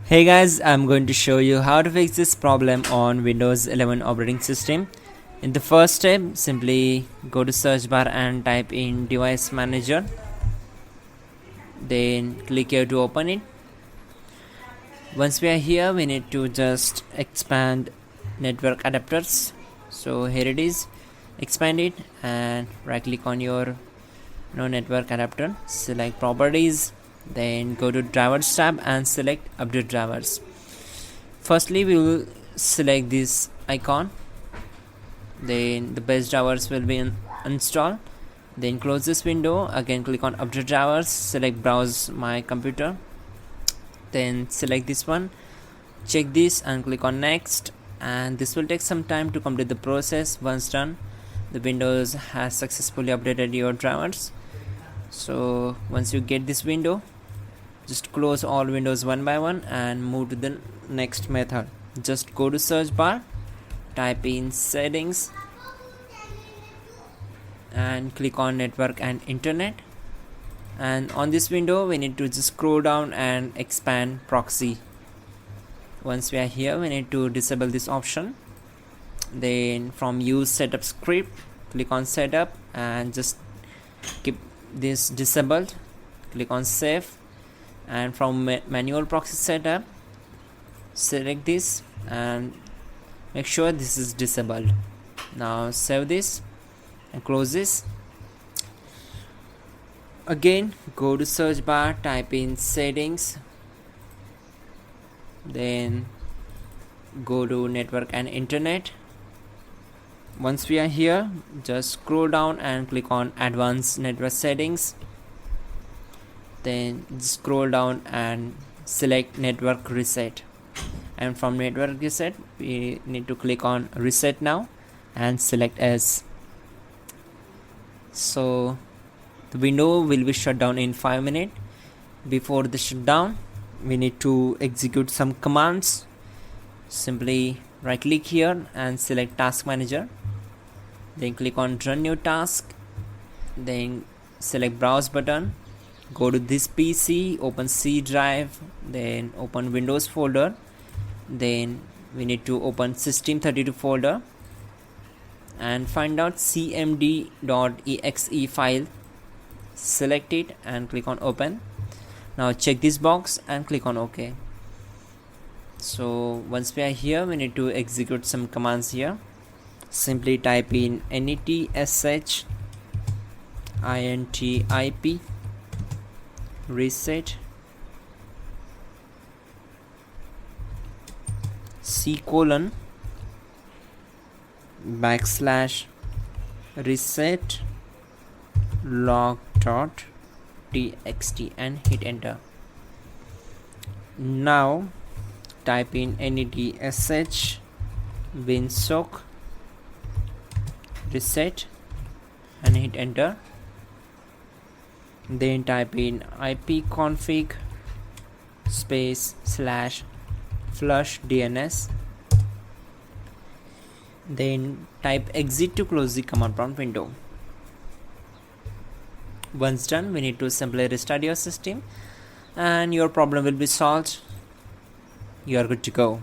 Hey guys, I'm going to show you how to fix this problem on Windows 11 operating system. In the first step, simply go to search bar and type in device manager. Then click here to open it. Once we are here, we need to just expand network adapters. So here it is. Expand it and right click on your network adapter. Select properties. Then go to drivers tab and select update drivers. Firstly, we will select this icon. Then the base drivers will be installed. Then close this window. Again click on update drivers. Select browse my computer. Then select this one. Check this and click on next. And this will take some time to complete the process. Once done, the Windows has successfully updated your drivers. So once you get this window, just close all windows one by one and move to the next method. Just go to search bar, type in settings and click on network and internet. And on this window we need to just scroll down and expand proxy. Once we are here, we need to disable this option. Then from use setup script, click on setup and just keep this disabled. Click on save, and from manual proxy setup, select this and make sure this is disabled. Now save this and close this. Again go to search bar, type in settings, then go to network and internet. Once we are here, just scroll down and click on advanced network settings. Then scroll down and select network reset, and from network reset we need to click on reset now and select as. So the window will be shut down in 5 minutes. Before the shutdown, we need to execute some commands. Simply right click here and select task manager, then click on run new task, then select browse button. Go to this PC, open C drive, then open Windows folder. Then we need to open system32 folder and find out cmd.exe file. Select it and click on open. Now check this box and click on OK. So once we are here, we need to execute some commands here. Simply type in netsh intip reset :/reset log.txt and hit enter. Now type in netsh winsock reset and hit enter. Then type in ipconfig /flush DNS. Then type exit to close the command prompt window. Once done, we need to simply restart your system and your problem will be solved. You are good to go.